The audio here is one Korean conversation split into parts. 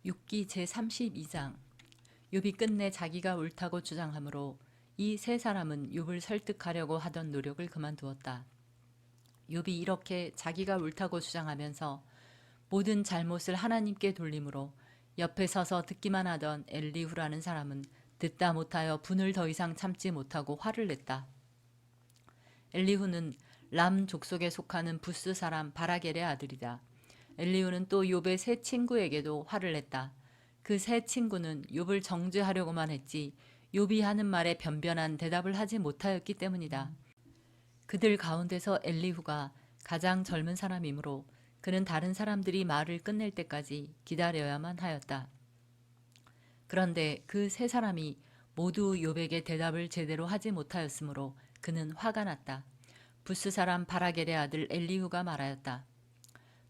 욥기 제32장. 욥이 끝내 자기가 옳다고 주장하므로 이 세 사람은 욥을 설득하려고 하던 노력을 그만두었다. 욥이 이렇게 자기가 옳다고 주장하면서 모든 잘못을 하나님께 돌림으로 옆에 서서 듣기만 하던 엘리후라는 사람은 듣다 못하여 분을 더 이상 참지 못하고 화를 냈다. 엘리후는 람 족속에 속하는 부스 사람 바라겔의 아들이다. 엘리후는 또 욥의 세 친구에게도 화를 냈다. 그 세 친구는 욥을 정죄하려고만 했지 욥이 하는 말에 변변한 대답을 하지 못하였기 때문이다. 그들 가운데서 엘리후가 가장 젊은 사람이므로 그는 다른 사람들이 말을 끝낼 때까지 기다려야만 하였다. 그런데 그 세 사람이 모두 욥에게 대답을 제대로 하지 못하였으므로 그는 화가 났다. 부스 사람 바라겔의 아들 엘리후가 말하였다.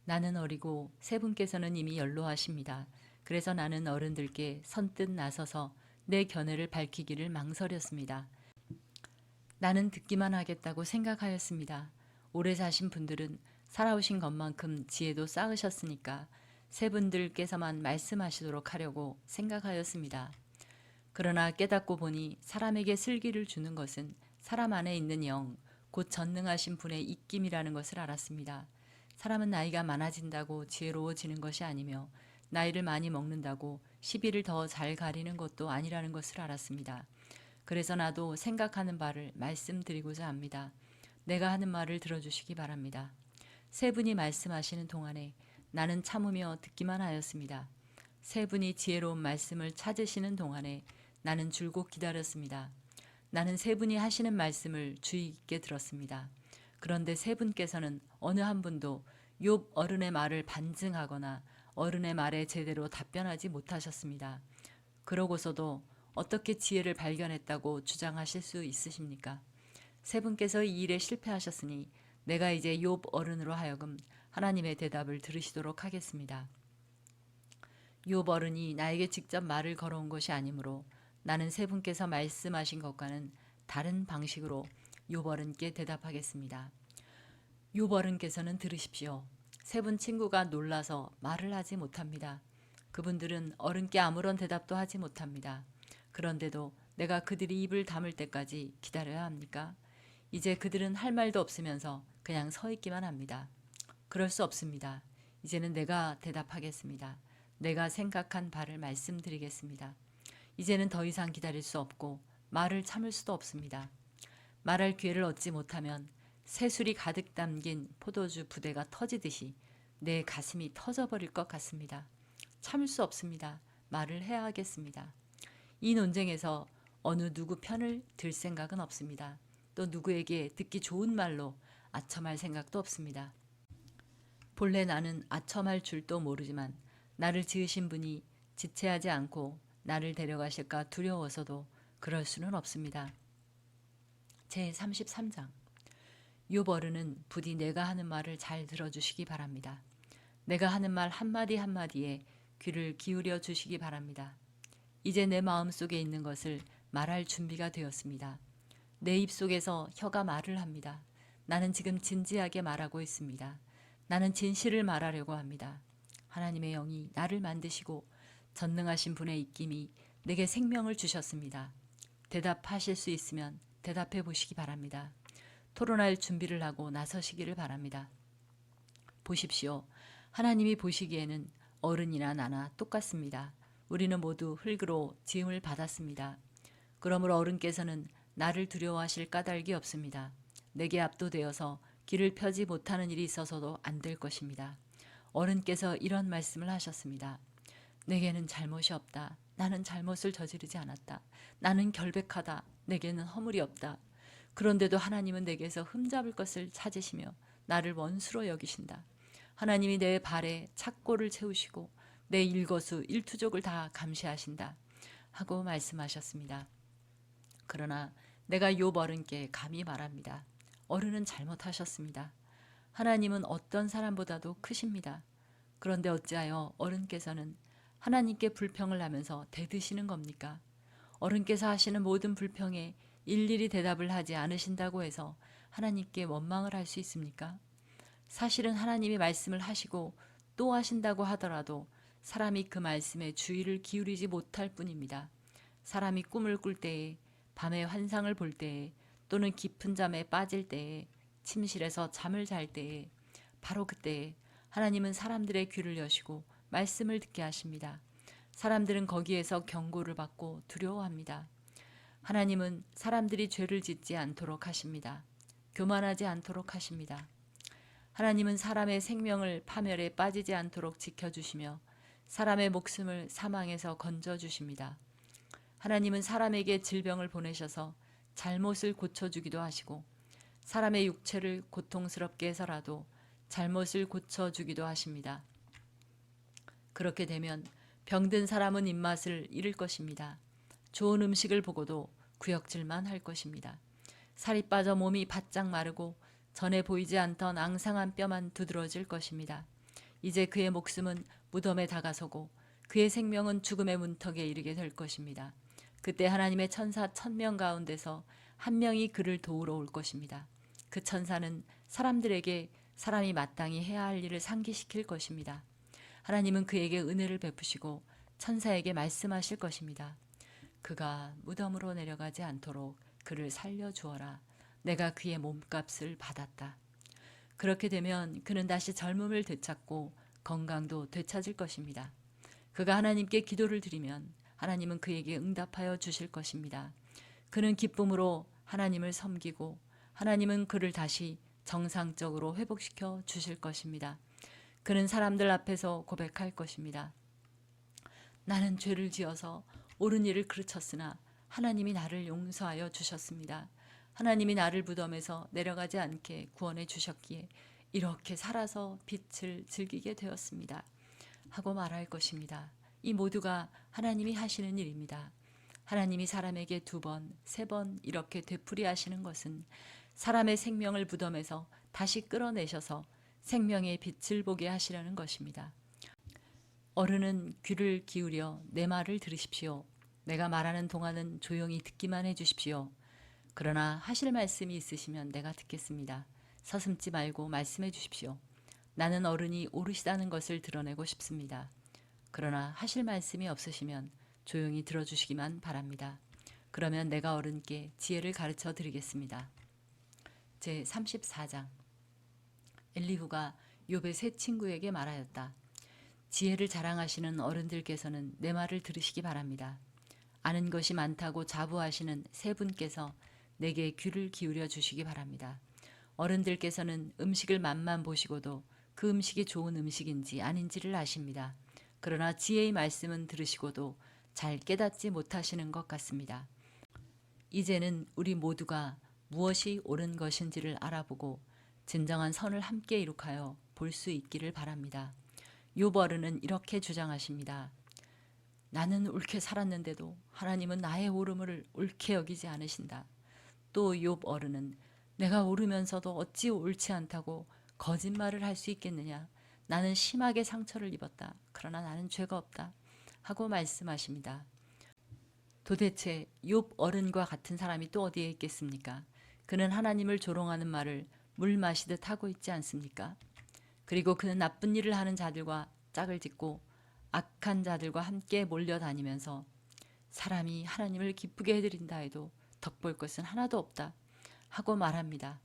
나는 어리고 세 분께서는 이미 연로하십니다. 그래서 나는 어른들께 선뜻 나서서 내 견해를 밝히기를 망설였습니다. 나는 듣기만 하겠다고 생각하였습니다. 오래 사신 분들은 살아오신 것만큼 지혜도 쌓으셨으니까 세 분들께서만 말씀하시도록 하려고 생각하였습니다. 그러나 깨닫고 보니 사람에게 슬기를 주는 것은 사람 안에 있는 영, 곧 전능하신 분의 입김이라는 것을 알았습니다. 사람은 나이가 많아진다고 지혜로워지는 것이 아니며 나이를 많이 먹는다고 시비를 더 잘 가리는 것도 아니라는 것을 알았습니다. 그래서 나도 생각하는 바를 말씀드리고자 합니다. 내가 하는 말을 들어주시기 바랍니다. 세 분이 말씀하시는 동안에 나는 참으며 듣기만 하였습니다. 세 분이 지혜로운 말씀을 찾으시는 동안에 나는 줄곧 기다렸습니다. 나는 세 분이 하시는 말씀을 주의 깊게 들었습니다. 그런데 세 분께서는 어느 한 분도 욥 어른의 말을 반증하거나 어른의 말에 제대로 답변하지 못하셨습니다. 그러고서도 어떻게 지혜를 발견했다고 주장하실 수 있으십니까? 세 분께서 이 일에 실패하셨으니 내가 이제 욥 어른으로 하여금 하나님의 대답을 들으시도록 하겠습니다. 욥 어른이 나에게 직접 말을 걸어온 것이 아니므로 나는 세 분께서 말씀하신 것과는 다른 방식으로 욥 어른께 대답하겠습니다. 욥 어른께서는 들으십시오. 세 분 친구가 놀라서 말을 하지 못합니다. 그분들은 어른께 아무런 대답도 하지 못합니다. 그런데도 내가 그들이 입을 다물 때까지 기다려야 합니까? 이제 그들은 할 말도 없으면서 그냥 서 있기만 합니다. 그럴 수 없습니다. 이제는 내가 대답하겠습니다. 내가 생각한 바를 말씀드리겠습니다. 이제는 더 이상 기다릴 수 없고 말을 참을 수도 없습니다. 말할 기회를 얻지 못하면 새술이 가득 담긴 포도주 부대가 터지듯이 내 가슴이 터져버릴 것 같습니다. 참을 수 없습니다. 말을 해야 하겠습니다. 이 논쟁에서 어느 누구 편을 들 생각은 없습니다. 또 누구에게 듣기 좋은 말로 아첨할 생각도 없습니다. 본래 나는 아첨할 줄도 모르지만 나를 지으신 분이 지체하지 않고 나를 데려가실까 두려워서도 그럴 수는 없습니다. 제33장. 욥 어른은 부디 내가 하는 말을 잘 들어주시기 바랍니다. 내가 하는 말 한마디 한마디에 귀를 기울여 주시기 바랍니다. 이제 내 마음속에 있는 것을 말할 준비가 되었습니다. 내 입속에서 혀가 말을 합니다. 나는 지금 진지하게 말하고 있습니다. 나는 진실을 말하려고 합니다. 하나님의 영이 나를 만드시고 전능하신 분의 입김이 내게 생명을 주셨습니다. 대답하실 수 있으면 대답해 보시기 바랍니다. 토론할 준비를 하고 나서시기를 바랍니다. 보십시오. 하나님이 보시기에는 어른이나 나나 똑같습니다. 우리는 모두 흙으로 지음을 받았습니다. 그러므로 어른께서는 나를 두려워하실 까닭이 없습니다. 내게 압도되어서 길을 펴지 못하는 일이 있어서도 안 될 것입니다. 어른께서 이런 말씀을 하셨습니다. 내게는 잘못이 없다. 나는 잘못을 저지르지 않았다. 나는 결백하다. 내게는 허물이 없다. 그런데도 하나님은 내게서 흠잡을 것을 찾으시며 나를 원수로 여기신다. 하나님이 내 발에 착고를 채우시고 내 일거수 일투족을 다 감시하신다. 하고 말씀하셨습니다. 그러나 내가 욥 어른께 감히 말합니다. 어른은 잘못하셨습니다. 하나님은 어떤 사람보다도 크십니다. 그런데 어찌하여 어른께서는 하나님께 불평을 하면서 대드시는 겁니까? 어른께서 하시는 모든 불평에 일일이 대답을 하지 않으신다고 해서 하나님께 원망을 할 수 있습니까? 사실은 하나님이 말씀을 하시고 또 하신다고 하더라도 사람이 그 말씀에 주의를 기울이지 못할 뿐입니다. 사람이 꿈을 꿀 때에, 밤에 환상을 볼 때에, 또는 깊은 잠에 빠질 때에, 침실에서 잠을 잘 때에, 바로 그때에 하나님은 사람들의 귀를 여시고 말씀을 듣게 하십니다. 사람들은 거기에서 경고를 받고 두려워합니다. 하나님은 사람들이 죄를 짓지 않도록 하십니다. 교만하지 않도록 하십니다. 하나님은 사람의 생명을 파멸에 빠지지 않도록 지켜주시며 사람의 목숨을 사망에서 건져주십니다. 하나님은 사람에게 질병을 보내셔서 잘못을 고쳐주기도 하시고 사람의 육체를 고통스럽게 해서라도 잘못을 고쳐주기도 하십니다. 그렇게 되면 병든 사람은 입맛을 잃을 것입니다. 좋은 음식을 보고도 구역질만 할 것입니다. 살이 빠져 몸이 바짝 마르고 전에 보이지 않던 앙상한 뼈만 두드러질 것입니다. 이제 그의 목숨은 무덤에 다가서고 그의 생명은 죽음의 문턱에 이르게 될 것입니다. 그때 하나님의 천사 1000명 가운데서 한 명이 그를 도우러 올 것입니다. 그 천사는 사람들에게 사람이 마땅히 해야 할 일을 상기시킬 것입니다. 하나님은 그에게 은혜를 베푸시고 천사에게 말씀하실 것입니다. 그가 무덤으로 내려가지 않도록 그를 살려주어라. 내가 그의 몸값을 받았다. 그렇게 되면 그는 다시 젊음을 되찾고 건강도 되찾을 것입니다. 그가 하나님께 기도를 드리면 하나님은 그에게 응답하여 주실 것입니다. 그는 기쁨으로 하나님을 섬기고 하나님은 그를 다시 정상적으로 회복시켜 주실 것입니다. 그는 사람들 앞에서 고백할 것입니다. 나는 죄를 지어서 옳은 일을 그르쳤으나 하나님이 나를 용서하여 주셨습니다. 하나님이 나를 무덤에서 내려가지 않게 구원해 주셨기에 이렇게 살아서 빛을 즐기게 되었습니다. 하고 말할 것입니다. 이 모두가 하나님이 하시는 일입니다. 하나님이 사람에게 2번, 3번 이렇게 되풀이하시는 것은 사람의 생명을 무덤에서 다시 끌어내셔서 생명의 빛을 보게 하시려는 것입니다. 어른은 귀를 기울여 내 말을 들으십시오. 내가 말하는 동안은 조용히 듣기만 해주십시오. 그러나 하실 말씀이 있으시면 내가 듣겠습니다. 서슴지 말고 말씀해 주십시오. 나는 어른이 오르시다는 것을 드러내고 싶습니다. 그러나 하실 말씀이 없으시면 조용히 들어주시기만 바랍니다. 그러면 내가 어른께 지혜를 가르쳐 드리겠습니다. 제 34장 엘리후가 욥의 세 친구에게 말하였다. 지혜를 자랑하시는 어른들께서는 내 말을 들으시기 바랍니다. 아는 것이 많다고 자부하시는 세 분께서 내게 귀를 기울여 주시기 바랍니다. 어른들께서는 음식을 맛만 보시고도 그 음식이 좋은 음식인지 아닌지를 아십니다. 그러나 지혜의 말씀은 들으시고도 잘 깨닫지 못하시는 것 같습니다. 이제는 우리 모두가 무엇이 옳은 것인지를 알아보고 진정한 선을 함께 이룩하여 볼 수 있기를 바랍니다. 욥 어른은 이렇게 주장하십니다. 나는 옳게 살았는데도 하나님은 나의 옳음을 옳게 여기지 않으신다. 또 욥 어른은 내가 옳으면서도 어찌 옳지 않다고 거짓말을 할 수 있겠느냐. 나는 심하게 상처를 입었다. 그러나 나는 죄가 없다. 하고 말씀하십니다. 도대체 욥 어른과 같은 사람이 또 어디에 있겠습니까? 그는 하나님을 조롱하는 말을 물 마시듯 하고 있지 않습니까? 그리고 그는 나쁜 일을 하는 자들과 짝을 짓고 악한 자들과 함께 몰려다니면서 사람이 하나님을 기쁘게 해드린다 해도 덕볼 것은 하나도 없다 하고 말합니다.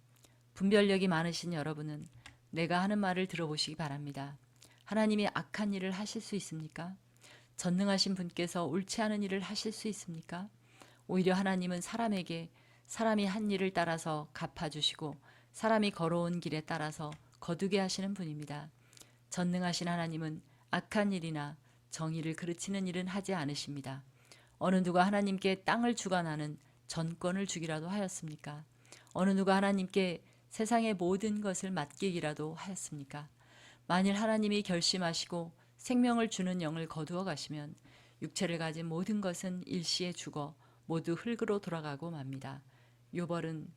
분별력이 많으신 여러분은 내가 하는 말을 들어보시기 바랍니다. 하나님이 악한 일을 하실 수 있습니까? 전능하신 분께서 옳지 않은 일을 하실 수 있습니까? 오히려 하나님은 사람에게 사람이 한 일을 따라서 갚아주시고 사람이 걸어온 길에 따라서 거두게 하시는 분입니다. 전능하신 하나님은 악한 일이나 정의를 그르치는 일은 하지 않으십니다. 어느 누가 하나님께 땅을 주관하는 전권을 주기라도 하였습니까? 어느 누가 하나님께 세상의 모든 것을 맡기기라도 하였습니까? 만일 하나님이 결심하시고 생명을 주는 영을 거두어 가시면 육체를 가진 모든 것은 일시에 죽어 모두 흙으로 돌아가고 맙니다. 욥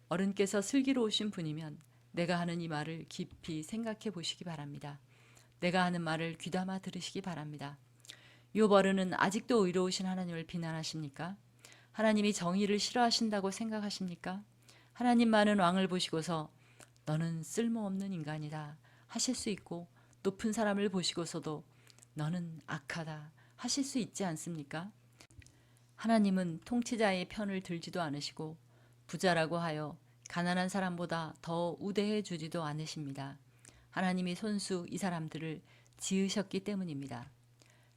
어른께서 슬기로우신 분이면 내가 하는 이 말을 깊이 생각해 보시기 바랍니다. 내가 하는 말을 귀담아 들으시기 바랍니다. 욥 어른은 아직도 의로우신 하나님을 비난하십니까? 하나님이 정의를 싫어하신다고 생각하십니까? 하나님 많은 왕을 보시고서 너는 쓸모없는 인간이다 하실 수 있고 높은 사람을 보시고서도 너는 악하다 하실 수 있지 않습니까? 하나님은 통치자의 편을 들지도 않으시고 부자라고 하여 가난한 사람보다 더 우대해 주지도 않으십니다. 하나님이 손수 이 사람들을 지으셨기 때문입니다.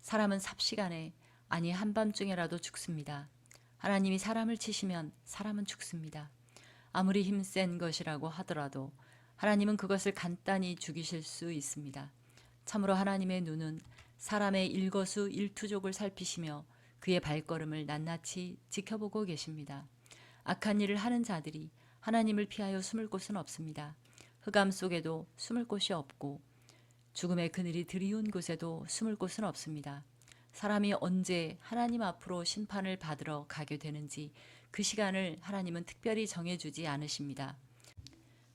사람은 삽시간에 아니 한밤중에라도 죽습니다. 하나님이 사람을 치시면 사람은 죽습니다. 아무리 힘센 것이라고 하더라도 하나님은 그것을 간단히 죽이실 수 있습니다. 참으로 하나님의 눈은 사람의 일거수일투족을 살피시며 그의 발걸음을 낱낱이 지켜보고 계십니다. 악한 일을 하는 자들이 하나님을 피하여 숨을 곳은 없습니다. 흑암 속에도 숨을 곳이 없고 죽음의 그늘이 드리운 곳에도 숨을 곳은 없습니다. 사람이 언제 하나님 앞으로 심판을 받으러 가게 되는지 그 시간을 하나님은 특별히 정해주지 않으십니다.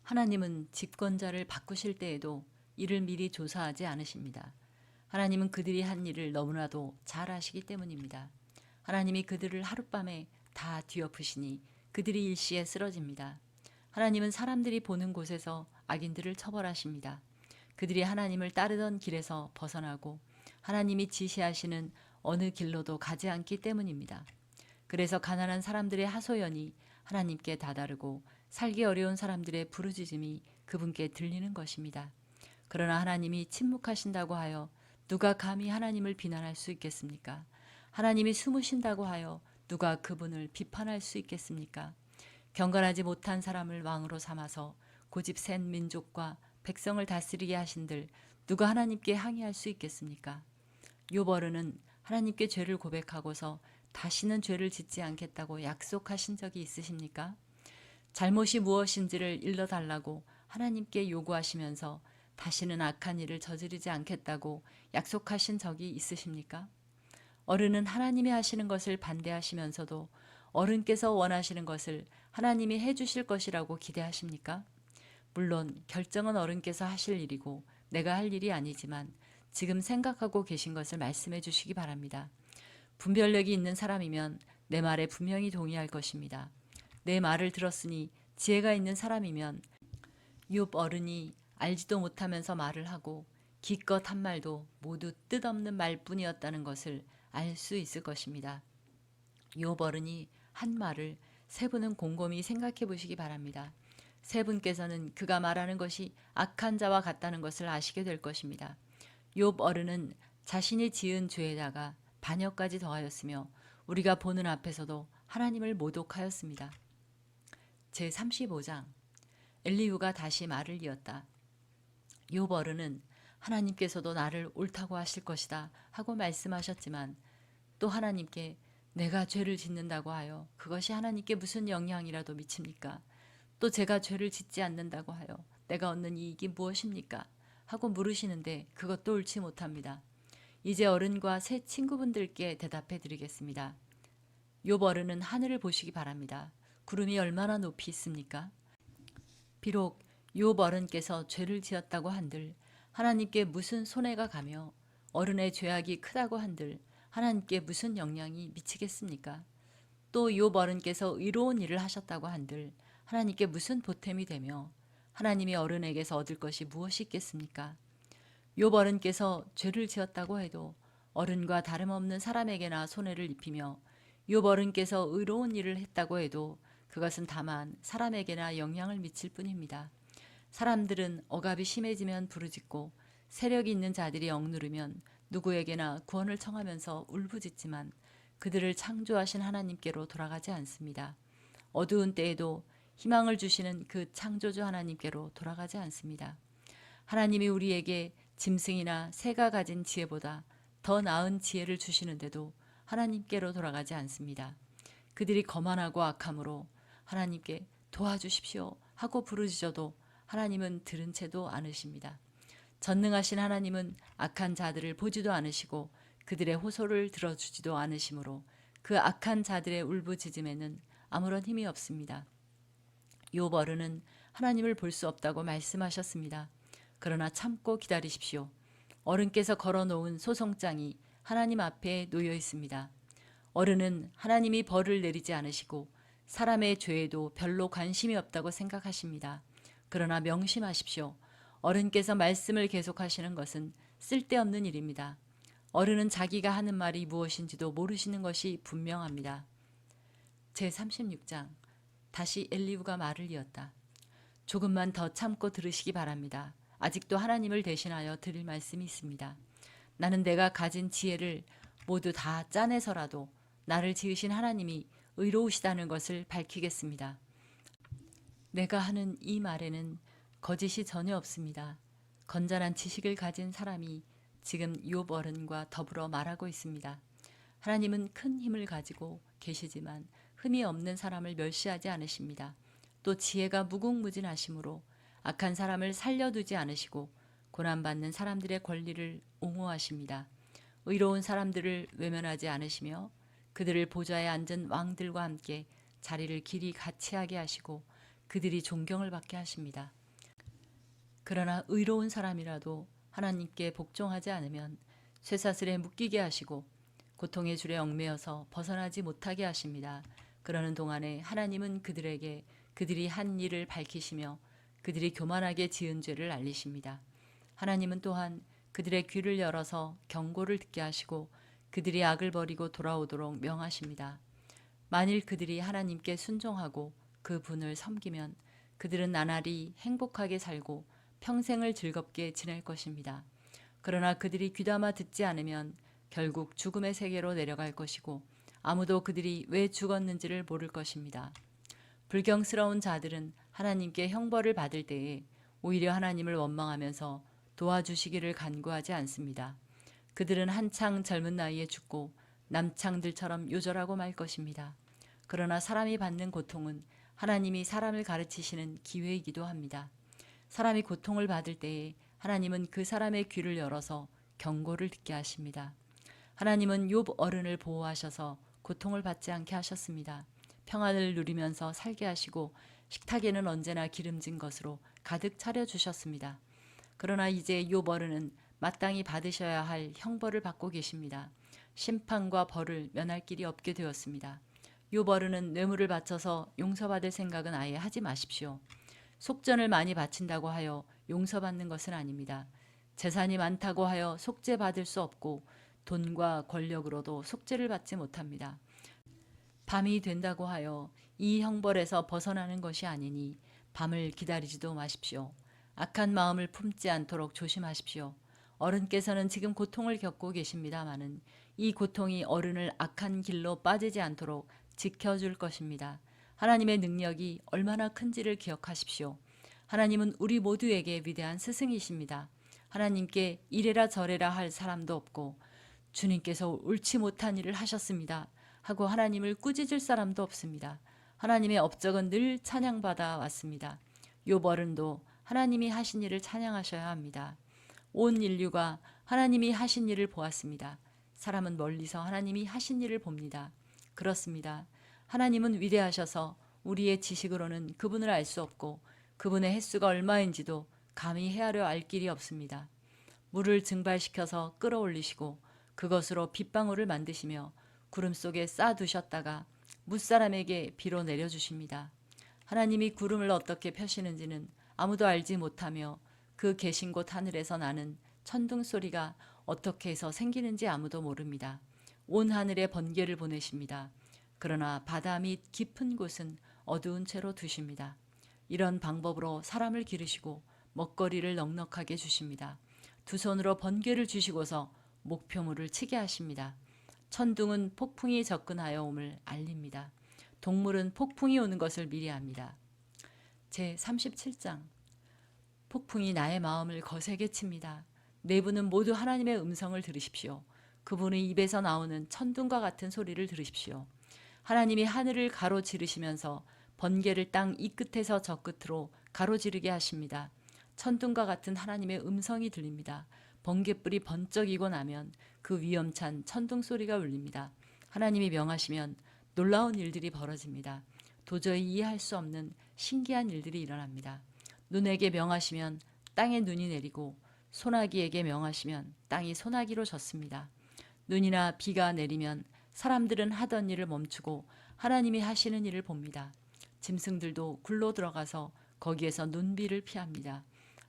하나님은 집권자를 바꾸실 때에도 이를 미리 조사하지 않으십니다. 하나님은 그들이 한 일을 너무나도 잘 아시기 때문입니다. 하나님이 그들을 하룻밤에 다 뒤엎으시니 그들이 일시에 쓰러집니다. 하나님은 사람들이 보는 곳에서 악인들을 처벌하십니다. 그들이 하나님을 따르던 길에서 벗어나고 하나님이 지시하시는 어느 길로도 가지 않기 때문입니다. 그래서 가난한 사람들의 하소연이 하나님께 다다르고 살기 어려운 사람들의 부르짖음이 그분께 들리는 것입니다. 그러나 하나님이 침묵하신다고 하여 누가 감히 하나님을 비난할 수 있겠습니까? 하나님이 숨으신다고 하여 누가 그분을 비판할 수 있겠습니까? 경건하지 못한 사람을 왕으로 삼아서 고집 센 민족과 백성을 다스리게 하신들 누가 하나님께 항의할 수 있겠습니까? 욥 어른은 하나님께 죄를 고백하고서 다시는 죄를 짓지 않겠다고 약속하신 적이 있으십니까? 잘못이 무엇인지를 일러달라고 하나님께 요구하시면서 다시는 악한 일을 저지르지 않겠다고 약속하신 적이 있으십니까? 어른은 하나님이 하시는 것을 반대하시면서도 어른께서 원하시는 것을 하나님이 해주실 것이라고 기대하십니까? 물론 결정은 어른께서 하실 일이고 내가 할 일이 아니지만 지금 생각하고 계신 것을 말씀해 주시기 바랍니다. 분별력이 있는 사람이면 내 말에 분명히 동의할 것입니다. 내 말을 들었으니 지혜가 있는 사람이면 욥 어른이 알지도 못하면서 말을 하고 기껏 한 말도 모두 뜻없는 말뿐이었다는 것을 알 수 있을 것입니다. 욥 어른이 한 말을 세 분은 곰곰이 생각해 보시기 바랍니다. 세 분께서는 그가 말하는 것이 악한 자와 같다는 것을 아시게 될 것입니다. 욥 어른은 자신이 지은 죄에다가 반역까지 더하였으며 우리가 보는 앞에서도 하나님을 모독하였습니다. 제35장 엘리후가 다시 말을 이었다. 욥 어른은 하나님께서도 나를 옳다고 하실 것이다 하고 말씀하셨지만 또 하나님께 내가 죄를 짓는다고 하여 그것이 하나님께 무슨 영향이라도 미칩니까? 또 제가 죄를 짓지 않는다고 하여 내가 얻는 이익이 무엇입니까? 하고 물으시는데 그것도 옳지 못합니다. 이제 어른과 새 친구분들께 대답해 드리겠습니다. 욥 어른은 하늘을 보시기 바랍니다. 구름이 얼마나 높이 있습니까? 비록 욥 어른께서 죄를 지었다고 한들 하나님께 무슨 손해가 가며 어른의 죄악이 크다고 한들 하나님께 무슨 영향이 미치겠습니까? 또 욥 어른께서 의로운 일을 하셨다고 한들 하나님께 무슨 보탬이 되며 하나님이 어른에게서 얻을 것이 무엇이 있겠습니까? 욥 어른께서 죄를 지었다고 해도 어른과 다름없는 사람에게나 손해를 입히며 욥 어른께서 의로운 일을 했다고 해도 그것은 다만 사람에게나 영향을 미칠 뿐입니다. 사람들은 억압이 심해지면 부르짖고 세력이 있는 자들이 억누르면 누구에게나 구원을 청하면서 울부짖지만 그들을 창조하신 하나님께로 돌아가지 않습니다. 어두운 때에도 희망을 주시는 그 창조주 하나님께로 돌아가지 않습니다. 하나님이 우리에게 짐승이나 새가 가진 지혜보다 더 나은 지혜를 주시는데도 하나님께로 돌아가지 않습니다. 그들이 거만하고 악함으로 하나님께 도와주십시오 하고 부르짖어도 하나님은 들은 채도 않으십니다. 전능하신 하나님은 악한 자들을 보지도 않으시고 그들의 호소를 들어주지도 않으시므로 그 악한 자들의 울부짖음에는 아무런 힘이 없습니다. 욥 어른은 하나님을 볼 수 없다고 말씀하셨습니다. 그러나 참고 기다리십시오. 어른께서 걸어놓은 소송장이 하나님 앞에 놓여 있습니다. 어른은 하나님이 벌을 내리지 않으시고 사람의 죄에도 별로 관심이 없다고 생각하십니다. 그러나 명심하십시오. 어른께서 말씀을 계속하시는 것은 쓸데없는 일입니다. 어른은 자기가 하는 말이 무엇인지도 모르시는 것이 분명합니다. 제36장. 다시 엘리후가 말을 이었다. 조금만 더 참고 들으시기 바랍니다. 아직도 하나님을 대신하여 드릴 말씀이 있습니다. 나는 내가 가진 지혜를 모두 다 짜내서라도 나를 지으신 하나님이 의로우시다는 것을 밝히겠습니다. 내가 하는 이 말에는 거짓이 전혀 없습니다. 건전한 지식을 가진 사람이 지금 욥 어른과 더불어 말하고 있습니다. 하나님은 큰 힘을 가지고 계시지만 흠이 없는 사람을 멸시하지 않으십니다. 또 지혜가 무궁무진하심으로 악한 사람을 살려두지 않으시고 고난받는 사람들의 권리를 옹호하십니다. 의로운 사람들을 외면하지 않으시며 그들을 보좌에 앉은 왕들과 함께 자리를 길이 같이 하게 하시고 그들이 존경을 받게 하십니다. 그러나 의로운 사람이라도 하나님께 복종하지 않으면 쇠사슬에 묶이게 하시고 고통의 줄에 얽매여서 벗어나지 못하게 하십니다. 그러는 동안에 하나님은 그들에게 그들이 한 일을 밝히시며 그들이 교만하게 지은 죄를 알리십니다. 하나님은 또한 그들의 귀를 열어서 경고를 듣게 하시고 그들이 악을 버리고 돌아오도록 명하십니다. 만일 그들이 하나님께 순종하고 그 분을 섬기면 그들은 나날이 행복하게 살고 평생을 즐겁게 지낼 것입니다. 그러나 그들이 귀담아 듣지 않으면 결국 죽음의 세계로 내려갈 것이고 아무도 그들이 왜 죽었는지를 모를 것입니다. 불경스러운 자들은 하나님께 형벌을 받을 때에 오히려 하나님을 원망하면서 도와주시기를 간구하지 않습니다. 그들은 한창 젊은 나이에 죽고 남창들처럼 요절하고 말 것입니다. 그러나 사람이 받는 고통은 하나님이 사람을 가르치시는 기회이기도 합니다. 사람이 고통을 받을 때에 하나님은 그 사람의 귀를 열어서 경고를 듣게 하십니다. 하나님은 욥 어른을 보호하셔서 고통을 받지 않게 하셨습니다. 평안을 누리면서 살게 하시고 식탁에는 언제나 기름진 것으로 가득 차려주셨습니다. 그러나 이제 욥 어른은 마땅히 받으셔야 할 형벌을 받고 계십니다. 심판과 벌을 면할 길이 없게 되었습니다. 욥 어른은 뇌물을 바쳐서 용서받을 생각은 아예 하지 마십시오. 속전을 많이 바친다고 하여 용서받는 것은 아닙니다. 재산이 많다고 하여 속죄받을 수 없고 돈과 권력으로도 속죄를 받지 못합니다. 밤이 된다고 하여 이 형벌에서 벗어나는 것이 아니니 밤을 기다리지도 마십시오. 악한 마음을 품지 않도록 조심하십시오. 어른께서는 지금 고통을 겪고 계십니다마는 이 고통이 어른을 악한 길로 빠지지 않도록 지켜줄 것입니다. 하나님의 능력이 얼마나 큰지를 기억하십시오. 하나님은 우리 모두에게 위대한 스승이십니다. 하나님께 이래라 저래라 할 사람도 없고 주님께서 옳지 못한 일을 하셨습니다 하고 하나님을 꾸짖을 사람도 없습니다. 하나님의 업적은 늘 찬양받아 왔습니다. 욥 어른도 하나님이 하신 일을 찬양하셔야 합니다. 온 인류가 하나님이 하신 일을 보았습니다. 사람은 멀리서 하나님이 하신 일을 봅니다. 그렇습니다. 하나님은 위대하셔서 우리의 지식으로는 그분을 알 수 없고 그분의 횟수가 얼마인지도 감히 헤아려 알 길이 없습니다. 물을 증발시켜서 끌어올리시고 그것으로 빗방울을 만드시며 구름 속에 쌓아두셨다가 무사람에게 비로 내려주십니다. 하나님이 구름을 어떻게 펴시는지는 아무도 알지 못하며 그 계신 곳 하늘에서 나는 천둥 소리가 어떻게 해서 생기는지 아무도 모릅니다. 온 하늘에 번개를 보내십니다. 그러나 바다 및 깊은 곳은 어두운 채로 두십니다. 이런 방법으로 사람을 기르시고 먹거리를 넉넉하게 주십니다. 두 손으로 번개를 주시고서 목표물을 치게 하십니다. 천둥은 폭풍이 접근하여 옴을 알립니다. 동물은 폭풍이 오는 것을 미리 합니다. 제37장. 폭풍이 나의 마음을 거세게 칩니다. 내부는 모두 하나님의 음성을 들으십시오. 그분의 입에서 나오는 천둥과 같은 소리를 들으십시오. 하나님이 하늘을 가로지르시면서 번개를 땅 이 끝에서 저 끝으로 가로지르게 하십니다. 천둥과 같은 하나님의 음성이 들립니다. 번개불이 번쩍이고 나면 그 위험찬 천둥 소리가 울립니다. 하나님이 명하시면 놀라운 일들이 벌어집니다. 도저히 이해할 수 없는 신기한 일들이 일어납니다. 눈에게 명하시면 땅에 눈이 내리고 소나기에게 명하시면 땅이 소나기로 젖습니다. 눈이나 비가 내리면 사람들은 하던 일을 멈추고 하나님이 하시는 일을 봅니다. 짐승들도 굴로 들어가서 거기에서 눈비를 피합니다.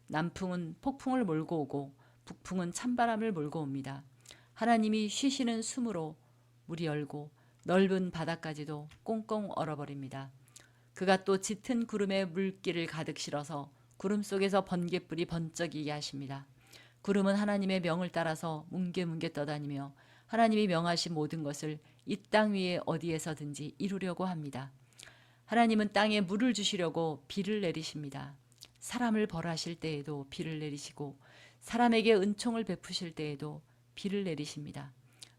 남풍은 폭풍을 몰고 오고 북풍은 찬바람을 몰고 옵니다. 하나님이 쉬시는 숨으로 물이 얼고 넓은 바다까지도 꽁꽁 얼어버립니다. 그가 또 짙은 구름에 물기를 가득 실어서 구름 속에서 번갯불이 번쩍이게 하십니다. 구름은 하나님의 명을 따라서 뭉게뭉게 떠다니며 하나님이 명하신 모든 것을 이 땅 위에 어디에서든지 이루려고 합니다. 하나님은 땅에 물을 주시려고 비를 내리십니다. 사람을 벌하실 때에도 비를 내리시고 사람에게 은총을 베푸실 때에도 비를 내리십니다.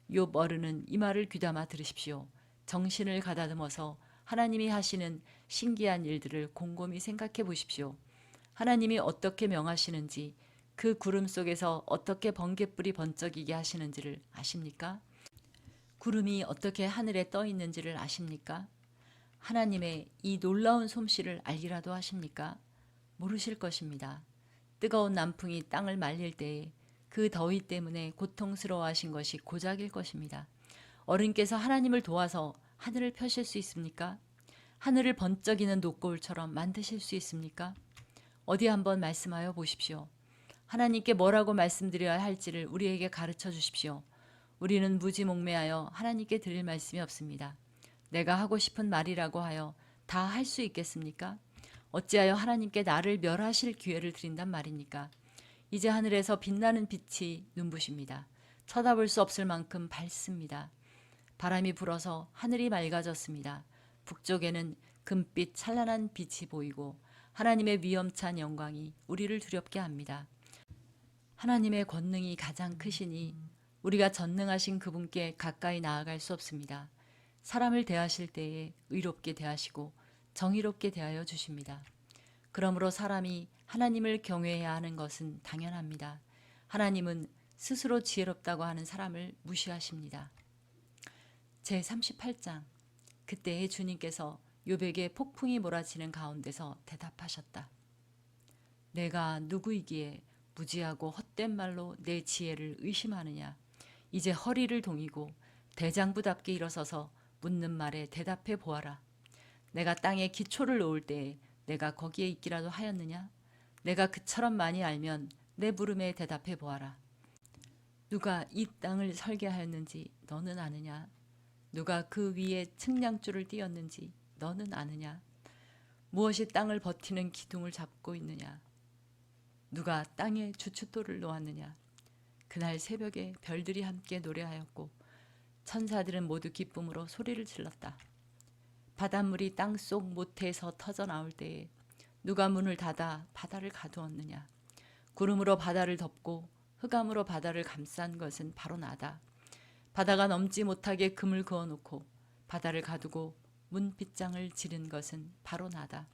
욥 어른은 이 말을 귀담아 들으십시오. 정신을 가다듬어서 하나님이 하시는 신기한 일들을 곰곰이 생각해 보십시오. 하나님이 어떻게 명하시는지, 그 구름 속에서 어떻게 번갯불이 번쩍이게 하시는지를 아십니까? 구름이 어떻게 하늘에 떠 있는지를 아십니까? 하나님의 이 놀라운 솜씨를 알기라도 하십니까? 모르실 것입니다. 뜨거운 남풍이 땅을 말릴 때에 그 더위 때문에 고통스러워하신 것이 고작일 것입니다. 어른께서 하나님을 도와서 하늘을 펴실 수 있습니까? 하늘을 번쩍이는 녹거울처럼 만드실 수 있습니까? 어디 한번 말씀하여 보십시오. 하나님께 뭐라고 말씀드려야 할지를 우리에게 가르쳐 주십시오. 우리는 무지몽매하여 하나님께 드릴 말씀이 없습니다. 내가 하고 싶은 말이라고 하여 다 할 수 있겠습니까? 어찌하여 하나님께 나를 멸하실 기회를 드린단 말입니까? 이제 하늘에서 빛나는 빛이 눈부십니다. 쳐다볼 수 없을 만큼 밝습니다. 바람이 불어서 하늘이 맑아졌습니다. 북쪽에는 금빛 찬란한 빛이 보이고 하나님의 위엄찬 영광이 우리를 두렵게 합니다. 하나님의 권능이 가장 크시니 우리가 전능하신 그분께 가까이 나아갈 수 없습니다. 사람을 대하실 때에 의롭게 대하시고 정의롭게 대하여 주십니다. 그러므로 사람이 하나님을 경외해야 하는 것은 당연합니다. 하나님은 스스로 지혜롭다고 하는 사람을 무시하십니다. 제38장. 그때에 주님께서 욥에게 폭풍이 몰아치는 가운데서 대답하셨다. 내가 누구이기에 무지하고 헛된 말로 내 지혜를 의심하느냐. 이제 허리를 동이고 대장부답게 일어서서 묻는 말에 대답해 보아라. 내가 땅에 기초를 놓을 때에 내가 거기에 있기라도 하였느냐? 내가 그처럼 많이 알면 내 물음에 대답해 보아라. 누가 이 땅을 설계하였는지 너는 아느냐? 누가 그 위에 측량줄을 띄었는지 너는 아느냐? 무엇이 땅을 버티는 기둥을 잡고 있느냐? 누가 땅에 주춧돌을 놓았느냐? 그날 새벽에 별들이 함께 노래하였고 천사들은 모두 기쁨으로 소리를 질렀다. 바닷물이 땅속 모태에서 터져 나올 때에 누가 문을 닫아 바다를 가두었느냐? 구름으로 바다를 덮고 흑암으로 바다를 감싼 것은 바로 나다. 바다가 넘지 못하게 금을 그어놓고 바다를 가두고 문빗장을 지른 것은 바로 나다.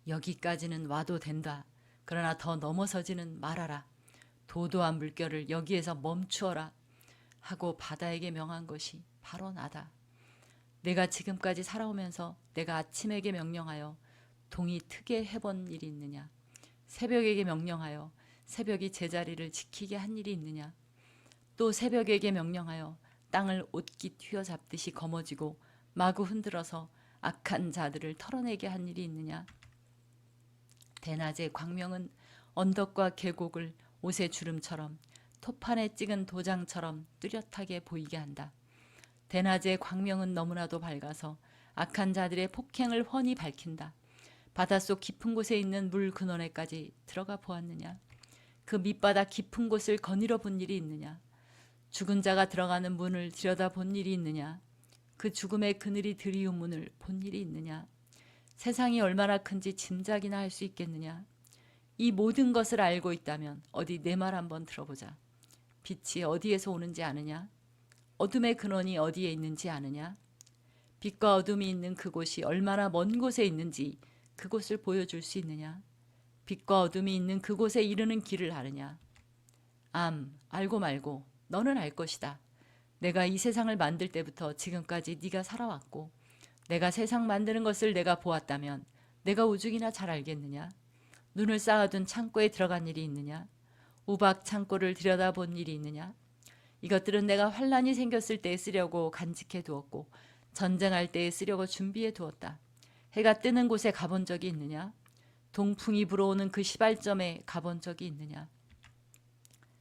여기까지는 와도 된다. 그러나 더 넘어서지는 말아라. 도도한 물결을 여기에서 멈추어라 하고 바다에게 명한 것이 바로 나다. 내가 지금까지 살아오면서 내가 아침에게 명령하여 동이 트게 해본 일이 있느냐? 새벽에게 명령하여 새벽이 제자리를 지키게 한 일이 있느냐? 또 새벽에게 명령하여 땅을 옷깃 휘어잡듯이 거머쥐고 마구 흔들어서 악한 자들을 털어내게 한 일이 있느냐? 대낮의 광명은 언덕과 계곡을 옷의 주름처럼 토판에 찍은 도장처럼 뚜렷하게 보이게 한다. 대낮의 광명은 너무나도 밝아서 악한 자들의 폭행을 훤히 밝힌다. 바닷속 깊은 곳에 있는 물 근원에까지 들어가 보았느냐? 그 밑바닥 깊은 곳을 거닐어 본 일이 있느냐? 죽은 자가 들어가는 문을 들여다본 일이 있느냐? 그 죽음의 그늘이 드리운 문을 본 일이 있느냐? 세상이 얼마나 큰지 짐작이나 할 수 있겠느냐? 이 모든 것을 알고 있다면 어디 내 말 한번 들어보자. 빛이 어디에서 오는지 아느냐? 어둠의 근원이 어디에 있는지 아느냐? 빛과 어둠이 있는 그곳이 얼마나 먼 곳에 있는지 그곳을 보여줄 수 있느냐? 빛과 어둠이 있는 그곳에 이르는 길을 아느냐? 알고 말고 너는 알 것이다. 내가 이 세상을 만들 때부터 지금까지 네가 살아왔고 내가 세상 만드는 것을 내가 보았다면 내가 오죽이나 잘 알겠느냐? 눈을 쌓아둔 창고에 들어간 일이 있느냐? 우박 창고를 들여다본 일이 있느냐? 이것들은 내가 환란이 생겼을 때에 쓰려고 간직해 두었고 전쟁할 때에 쓰려고 준비해 두었다. 해가 뜨는 곳에 가본 적이 있느냐? 동풍이 불어오는 그 시발점에 가본 적이 있느냐?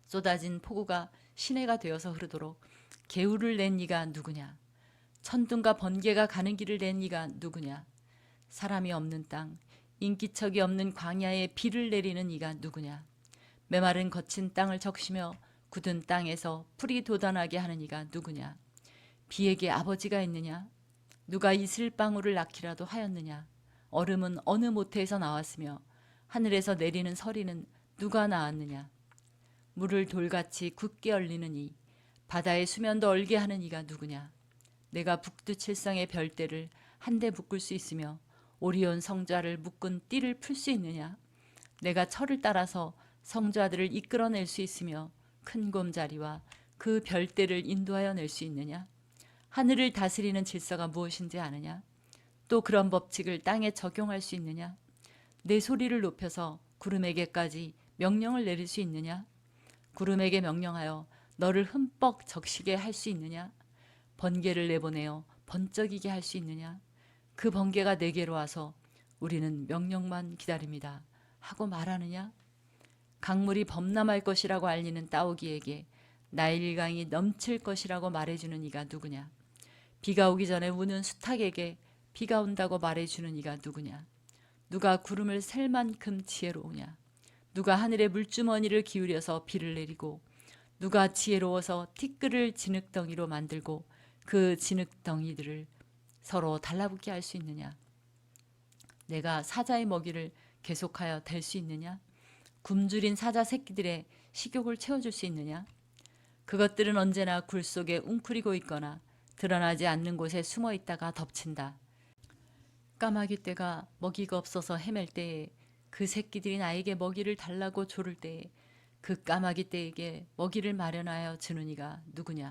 쏟아진 폭우가 시내가 되어서 흐르도록 개울을 낸 이가 누구냐? 천둥과 번개가 가는 길을 낸 이가 누구냐? 사람이 없는 땅, 인기척이 없는 광야에 비를 내리는 이가 누구냐? 메마른 거친 땅을 적시며 굳은 땅에서 풀이 돋아나게 하는 이가 누구냐? 비에게 아버지가 있느냐? 누가 이슬방울을 낳기라도 하였느냐? 얼음은 어느 모태에서 나왔으며 하늘에서 내리는 서리는 누가 낳았느냐? 물을 돌같이 굳게 얼리는 이, 바다의 수면도 얼게 하는 이가 누구냐? 내가 북두칠성의 별대를 한데 묶을 수 있으며 오리온 성자를 묶은 띠를 풀 수 있느냐? 내가 철을 따라서 성자들을 이끌어낼 수 있으며 큰 곰자리와 그 별대를 인도하여 낼 수 있느냐? 하늘을 다스리는 질서가 무엇인지 아느냐? 또 그런 법칙을 땅에 적용할 수 있느냐? 내 소리를 높여서 구름에게까지 명령을 내릴 수 있느냐? 구름에게 명령하여 너를 흠뻑 적시게 할 수 있느냐? 번개를 내보내어 번쩍이게 할 수 있느냐? 그 번개가 내게로 와서 우리는 명령만 기다립니다 하고 말하느냐? 강물이 범람할 것이라고 알리는 따오기에게 나일강이 넘칠 것이라고 말해주는 이가 누구냐? 비가 오기 전에 우는 수탉에게 비가 온다고 말해주는 이가 누구냐? 누가 구름을 셀 만큼 지혜로우냐? 누가 하늘의 물주머니를 기울여서 비를 내리고 누가 지혜로워서 티끌을 진흙덩이로 만들고 그 진흙덩이들을 서로 달라붙게 할 수 있느냐? 내가 사자의 먹이를 계속하여 댈 수 있느냐? 굶주린 사자 새끼들의 식욕을 채워줄 수 있느냐? 그것들은 언제나 굴 속에 웅크리고 있거나 드러나지 않는 곳에 숨어 있다가 덮친다. 까마귀 떼가 먹이가 없어서 헤맬 때에 그 새끼들이 나에게 먹이를 달라고 조를 때에 그 까마귀 떼에게 먹이를 마련하여 주는 이가 누구냐?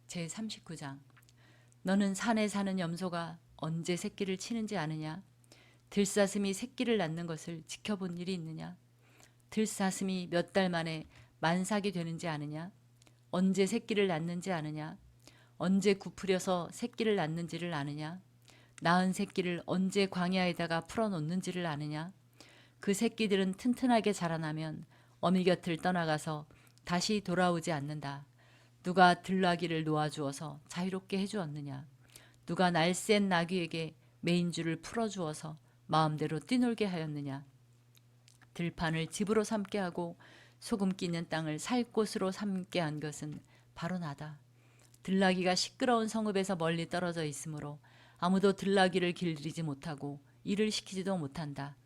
제39장. 너는 산에 사는 염소가 언제 새끼를 치는지 아느냐? 들사슴이 새끼를 낳는 것을 지켜본 일이 있느냐? 들사슴이 몇 달 만에 만삭이 되는지 아느냐? 언제 새끼를 낳는지 아느냐? 언제 구부려서 새끼를 낳는지를 아느냐? 낳은 새끼를 언제 광야에다가 풀어놓는지를 아느냐? 그 새끼들은 튼튼하게 자라나면 어미 곁을 떠나가서 다시 돌아오지 않는다. 누가 들나귀를 놓아주어서 자유롭게 해주었느냐? 누가 날쌘 나귀에게 메인줄을 풀어주어서 마음대로 뛰놀게 하였느냐? 들판을 집으로 삼게 하고 소금 끼는 땅을 살 곳으로 삼게 한 것은 바로 나다. 들나귀가 시끄러운 성읍에서 멀리 떨어져 있으므로 아무도 들나귀를 길들이지 못하고 일을 시키지도 못한다.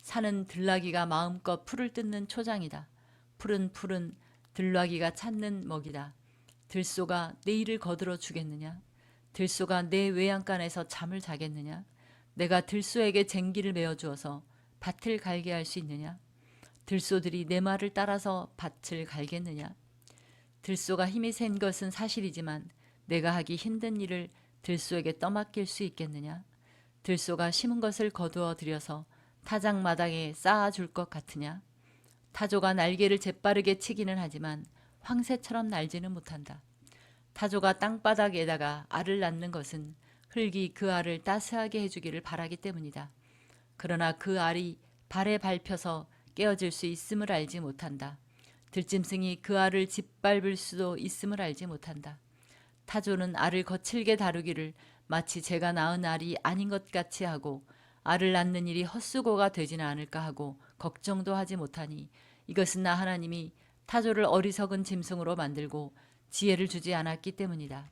산은 들나귀가 마음껏 풀을 뜯는 초장이다. 풀은 들나귀가 찾는 먹이다. 들소가 내 일을 거들어 주겠느냐? 들소가 내 외양간에서 잠을 자겠느냐? 내가 들소에게 쟁기를 메어주어서 밭을 갈게 할 수 있느냐? 들소들이 내 말을 따라서 밭을 갈겠느냐? 들소가 힘이 센 것은 사실이지만 내가 하기 힘든 일을 들소에게 떠맡길 수 있겠느냐? 들소가 심은 것을 거두어 들여서 타작마당에 쌓아줄 것 같으냐? 타조가 날개를 재빠르게 치기는 하지만 황새처럼 날지는 못한다. 타조가 땅바닥에다가 알을 낳는 것은 흙이 그 알을 따스하게 해주기를 바라기 때문이다. 그러나 그 알이 발에 밟혀서 깨어질 수 있음을 알지 못한다. 들짐승이 그 알을 짓밟을 수도 있음을 알지 못한다. 타조는 알을 거칠게 다루기를 마치 제가 낳은 알이 아닌 것 같이 하고 알을 낳는 일이 헛수고가 되지는 않을까 하고 걱정도 하지 못하니 이것은 나 하나님이 타조를 어리석은 짐승으로 만들고 지혜를 주지 않았기 때문이다.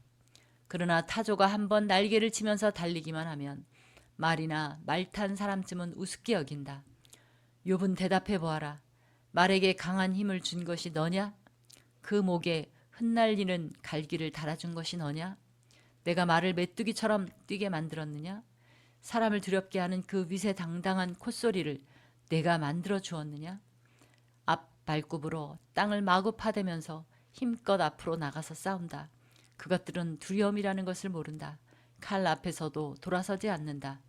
그러나 타조가 한번 날개를 치면서 달리기만 하면 말이나 말 탄 사람쯤은 우습게 여긴다. 욥은 대답해 보아라. 말에게 강한 힘을 준 것이 너냐? 그 목에 흩날리는 갈기를 달아준 것이 너냐? 내가 말을 메뚜기처럼 뛰게 만들었느냐? 사람을 두렵게 하는 그 위세당당한 콧소리를 내가 만들어 주었느냐? 앞 발굽으로 땅을 마구 파대면서 힘껏 앞으로 나가서 싸운다. 그것들은 두려움이라는 것을 모른다. 칼 앞에서도 돌아서지 않는다.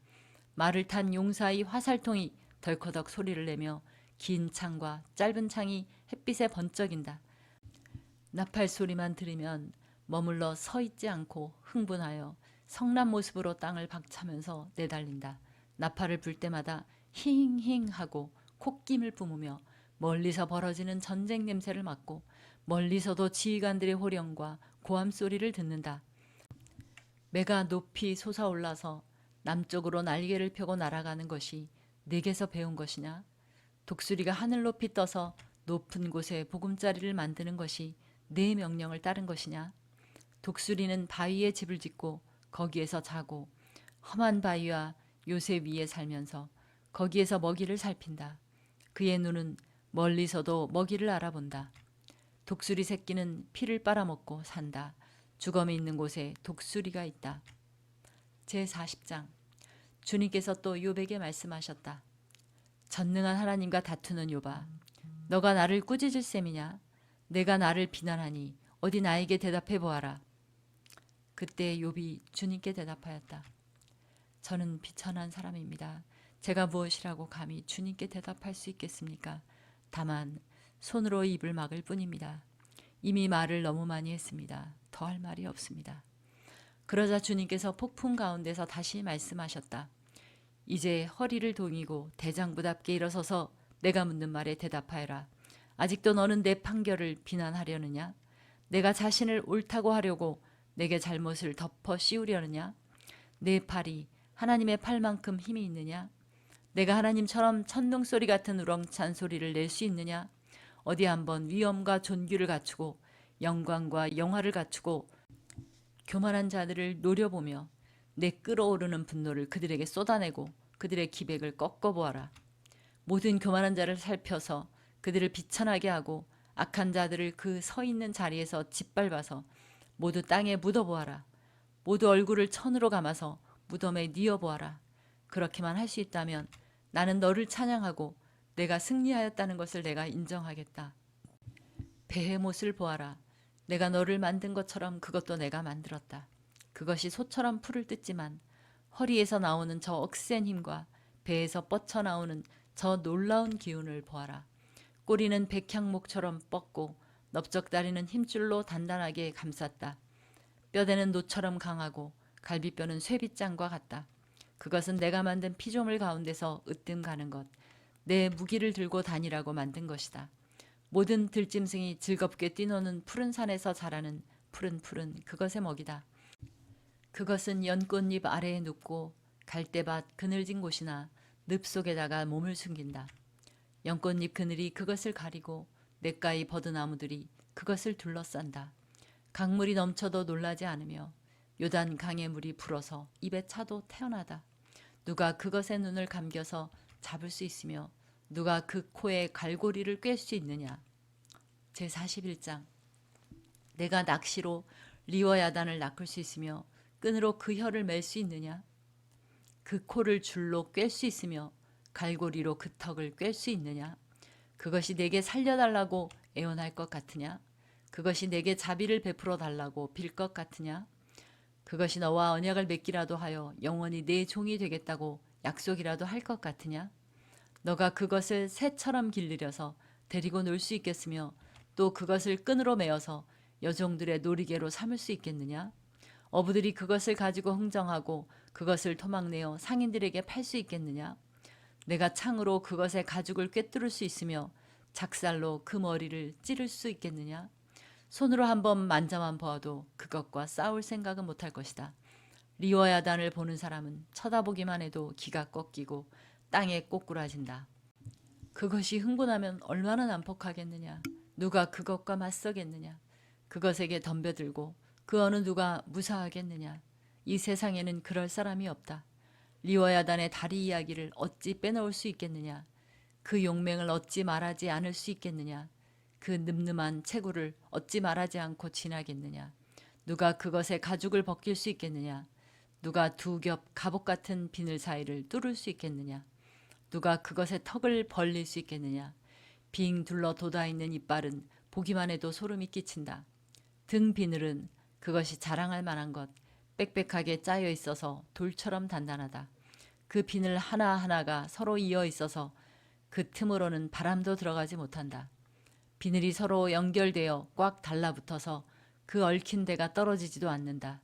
말을 탄 용사의 화살통이 덜커덕 소리를 내며 긴 창과 짧은 창이 햇빛에 번쩍인다. 나팔 소리만 들으면 머물러 서 있지 않고 흥분하여 성난 모습으로 땅을 박차면서 내달린다. 나팔을 불 때마다 힝힝 하고 콧김을 뿜으며 멀리서 벌어지는 전쟁 냄새를 맡고 멀리서도 지휘관들의 호령과 고함 소리를 듣는다. 매가 높이 솟아올라서 남쪽으로 날개를 펴고 날아가는 것이 내게서 배운 것이냐? 독수리가 하늘 높이 떠서 높은 곳에 보금자리를 만드는 것이 내 명령을 따른 것이냐? 독수리는 바위에 집을 짓고 거기에서 자고 험한 바위와 요새 위에 살면서 거기에서 먹이를 살핀다. 그의 눈은 멀리서도 먹이를 알아본다. 독수리 새끼는 피를 빨아먹고 산다. 주검이 있는 곳에 독수리가 있다. 제40장. 주님께서 또 욥에게 말씀하셨다. 전능한 하나님과 다투는 욥아, 너가 나를 꾸짖을 셈이냐? 내가 나를 비난하니 어디 나에게 대답해 보아라. 그때 욥이 주님께 대답하였다. 저는 비천한 사람입니다. 제가 무엇이라고 감히 주님께 대답할 수 있겠습니까? 다만 손으로 입을 막을 뿐입니다. 이미 말을 너무 많이 했습니다. 더할 말이 없습니다. 그러자 주님께서 폭풍 가운데서 다시 말씀하셨다. 이제 허리를 동이고 대장부답게 일어서서 내가 묻는 말에 대답하여라. 아직도 너는 내 판결을 비난하려느냐? 내가 자신을 옳다고 하려고 내게 잘못을 덮어 씌우려느냐? 내 팔이 하나님의 팔만큼 힘이 있느냐? 내가 하나님처럼 천둥소리 같은 우렁찬 소리를 낼 수 있느냐? 어디 한번 위엄과 존귀를 갖추고 영광과 영화를 갖추고 교만한 자들을 노려보며 내 끓어오르는 분노를 그들에게 쏟아내고 그들의 기백을 꺾어보아라. 모든 교만한 자를 살펴서 그들을 비천하게 하고 악한 자들을 그 서 있는 자리에서 짓밟아서 모두 땅에 묻어보아라. 모두 얼굴을 천으로 감아서 무덤에 뉘어보아라. 그렇게만 할 수 있다면 나는 너를 찬양하고 내가 승리하였다는 것을 내가 인정하겠다. 베헤못을 보아라. 내가 너를 만든 것처럼 그것도 내가 만들었다. 그것이 소처럼 풀을 뜯지만 허리에서 나오는 저 억센 힘과 배에서 뻗쳐나오는 저 놀라운 기운을 보아라. 꼬리는 백향목처럼 뻗고 넓적다리는 힘줄로 단단하게 감쌌다. 뼈대는 노처럼 강하고 갈비뼈는 쇠빗장과 같다. 그것은 내가 만든 피조물 가운데서 으뜸 가는 것, 내 무기를 들고 다니라고 만든 것이다. 모든 들짐승이 즐겁게 뛰노는 푸른 산에서 자라는 푸른 그것의 먹이다. 그것은 연꽃잎 아래에 눕고 갈대밭 그늘진 곳이나 늪 속에다가 몸을 숨긴다. 연꽃잎 그늘이 그것을 가리고 냇가의 버드나무들이 그것을 둘러싼다. 강물이 넘쳐도 놀라지 않으며 요단 강의 물이 불어서 입에 차도 태어나다. 누가 그것의 눈을 감겨서 잡을 수 있으며 누가 그 코에 갈고리를 꿰 수 있느냐. 제41장. 내가 낚시로 리워야단을 낚을 수 있으며 끈으로 그 혀를 맬 수 있느냐. 그 코를 줄로 꿰 수 있으며 갈고리로 그 턱을 꿰 수 있느냐. 그것이 내게 살려달라고 애원할 것 같으냐. 그것이 내게 자비를 베풀어 달라고 빌 것 같으냐. 그것이 너와 언약을 맺기라도 하여 영원히 내 종이 되겠다고 약속이라도 할 것 같으냐. 너가 그것을 새처럼 길들여서 데리고 놀 수 있겠으며 또 그것을 끈으로 메어서 여종들의 놀이개로 삼을 수 있겠느냐. 어부들이 그것을 가지고 흥정하고 그것을 토막내어 상인들에게 팔 수 있겠느냐. 내가 창으로 그것의 가죽을 꿰뚫을 수 있으며 작살로 그 머리를 찌를 수 있겠느냐. 손으로 한번 만져만 보아도 그것과 싸울 생각은 못할 것이다. 리워야단을 보는 사람은 쳐다보기만 해도 기가 꺾이고 땅에 꼬꾸라진다. 그것이 흥분하면 얼마나 난폭하겠느냐. 누가 그것과 맞서겠느냐. 그것에게 덤벼들고 그 어느 누가 무사하겠느냐. 이 세상에는 그럴 사람이 없다. 리워야단의 다리 이야기를 어찌 빼놓을 수 있겠느냐. 그 용맹을 어찌 말하지 않을 수 있겠느냐. 그 늠름한 체구를 어찌 말하지 않고 지나겠느냐. 누가 그것의 가죽을 벗길 수 있겠느냐. 누가 두 겹 갑옷 같은 비늘 사이를 뚫을 수 있겠느냐. 누가 그것의 턱을 벌릴 수 있겠느냐. 빙 둘러 돋아있는 이빨은 보기만 해도 소름이 끼친다. 등 비늘은 그것이 자랑할 만한 것 빽빽하게 짜여 있어서 돌처럼 단단하다. 그 비늘 하나하나가 서로 이어 있어서 그 틈으로는 바람도 들어가지 못한다. 비늘이 서로 연결되어 꽉 달라붙어서 그 얽힌 데가 떨어지지도 않는다.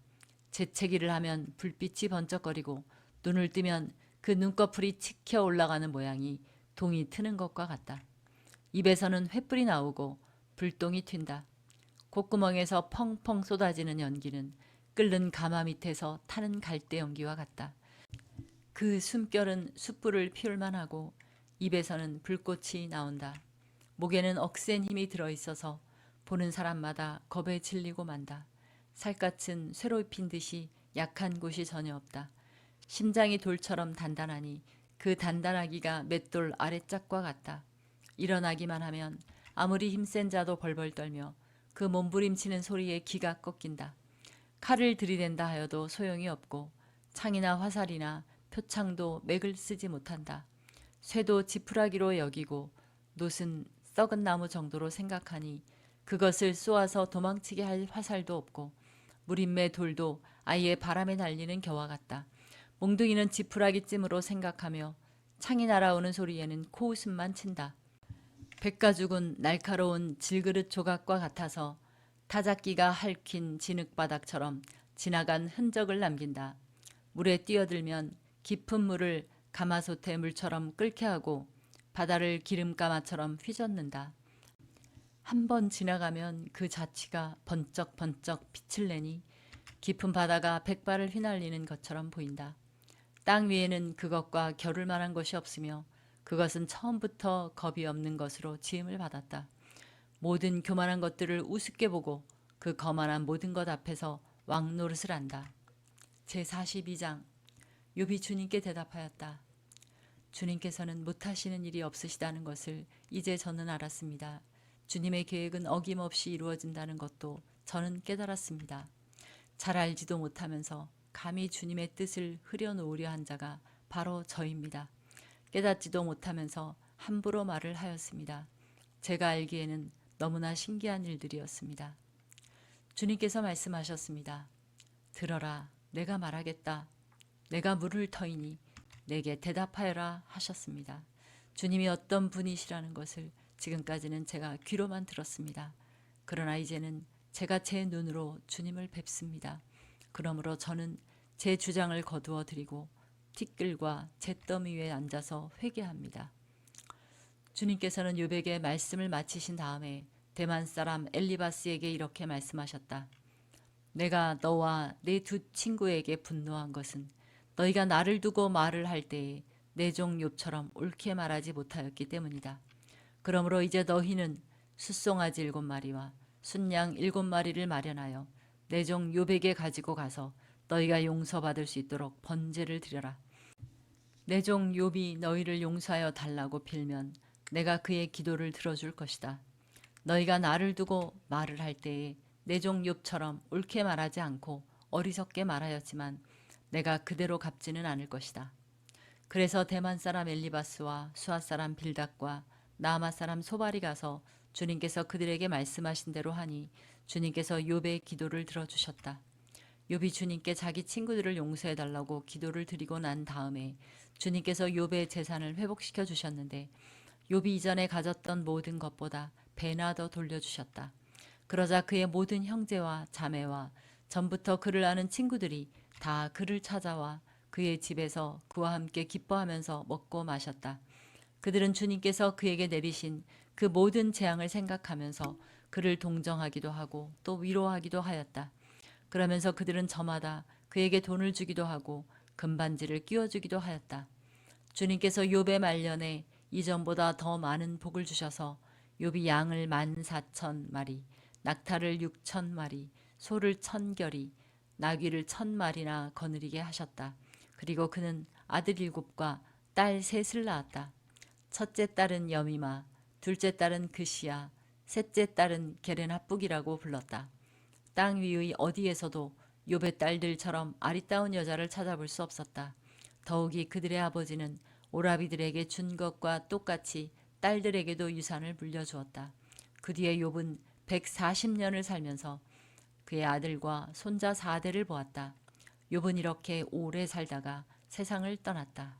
재채기를 하면 불빛이 번쩍거리고 눈을 뜨면 그 눈꺼풀이 치켜 올라가는 모양이 동이 트는 것과 같다. 입에서는 횃불이 나오고 불똥이 튄다. 콧구멍에서 펑펑 쏟아지는 연기는 끓는 가마 밑에서 타는 갈대 연기와 같다. 그 숨결은 숯불을 피울 만하고 입에서는 불꽃이 나온다. 목에는 억센 힘이 들어있어서 보는 사람마다 겁에 질리고 만다. 살갗은 쇠로 입힌 듯이 약한 곳이 전혀 없다. 심장이 돌처럼 단단하니 그 단단하기가 맷돌 아래짝과 같다. 일어나기만 하면 아무리 힘센 자도 벌벌 떨며 그 몸부림치는 소리에 기가 꺾인다. 칼을 들이댄다 하여도 소용이 없고 창이나 화살이나 표창도 맥을 쓰지 못한다. 쇠도 지푸라기로 여기고 놋은 썩은 나무 정도로 생각하니 그것을 쏘아서 도망치게 할 화살도 없고 무림매 돌도 아예 바람에 날리는 겨와 같다. 몽둥이는 지푸라기쯤으로 생각하며 창이 날아오는 소리에는 코웃음만 친다. 백가죽은 날카로운 질그릇 조각과 같아서 타작기가 핥힌 진흙바닥처럼 지나간 흔적을 남긴다. 물에 뛰어들면 깊은 물을 가마솥의 물처럼 끓게 하고 바다를 기름가마처럼 휘젓는다. 한 번 지나가면 그 자취가 번쩍번쩍 빛을 내니 깊은 바다가 백발을 휘날리는 것처럼 보인다. 땅 위에는 그것과 겨룰 만한 것이 없으며 그것은 처음부터 겁이 없는 것으로 지음을 받았다. 모든 교만한 것들을 우습게 보고 그 거만한 모든 것 앞에서 왕노릇을 한다. 제42장 욥이 주님께 대답하였다. 주님께서는 못하시는 일이 없으시다는 것을 이제 저는 알았습니다. 주님의 계획은 어김없이 이루어진다는 것도 저는 깨달았습니다. 잘 알지도 못하면서 감히 주님의 뜻을 흐려놓으려 한 자가 바로 저입니다. 깨닫지도 못하면서 함부로 말을 하였습니다. 제가 알기에는 너무나 신기한 일들이었습니다. 주님께서 말씀하셨습니다. 들어라, 내가 말하겠다. 내가 물을 터이니 내게 대답하여라 하셨습니다. 주님이 어떤 분이시라는 것을 지금까지는 제가 귀로만 들었습니다. 그러나 이제는 제가 제 눈으로 주님을 뵙습니다. 그러므로 저는 제 주장을 거두어 드리고 티끌과 잿더미 위에 앉아서 회개합니다. 주님께서는 욥에게 말씀을 마치신 다음에 대만 사람 엘리바스에게 이렇게 말씀하셨다. 내가 너와 내 두 친구에게 분노한 것은 너희가 나를 두고 말을 할 때에 내 종 욥처럼 옳게 말하지 못하였기 때문이다. 그러므로 이제 너희는 숫송아지 7마리와 순양 7마리를 마련하여 내 종 욥에게 가지고 가서 너희가 용서받을 수 있도록 번제를 드려라. 내 종 욥이 너희를 용서하여 달라고 빌면 내가 그의 기도를 들어줄 것이다. 너희가 나를 두고 말을 할 때에 내 종 욥처럼 옳게 말하지 않고 어리석게 말하였지만 내가 그대로 갚지는 않을 것이다. 그래서 대만 사람 엘리바스와 수아 사람 빌닷과 나아마 사람 소발이 가서 주님께서 그들에게 말씀하신 대로 하니 주님께서 욥의 기도를 들어주셨다. 욥이 주님께 자기 친구들을 용서해 달라고 기도를 드리고 난 다음에 주님께서 욥의 재산을 회복시켜 주셨는데 욥이 이전에 가졌던 모든 것보다 배나 더 돌려주셨다. 그러자 그의 모든 형제와 자매와 전부터 그를 아는 친구들이 다 그를 찾아와 그의 집에서 그와 함께 기뻐하면서 먹고 마셨다. 그들은 주님께서 그에게 내리신 그 모든 재앙을 생각하면서 그를 동정하기도 하고 또 위로하기도 하였다. 그러면서 그들은 저마다 그에게 돈을 주기도 하고 금반지를 끼워주기도 하였다. 주님께서 욥의 말년에 이전보다 더 많은 복을 주셔서 욥이 양을 14,000마리, 낙타를 6,000마리, 소를 1,000결이, 나귀를 1,000마리나 거느리게 하셨다. 그리고 그는 아들 7과 딸 3을 낳았다. 첫째 딸은 여미마, 둘째 딸은 그시야, 셋째 딸은 게레나북이라고 불렀다. 땅 위의 어디에서도 욥의 딸들처럼 아리따운 여자를 찾아볼 수 없었다. 더욱이 그들의 아버지는 오라비들에게 준 것과 똑같이 딸들에게도 유산을 물려주었다. 그 뒤에 욥은 140년을 살면서 그의 아들과 손자 4대를 보았다. 욥은 이렇게 오래 살다가 세상을 떠났다.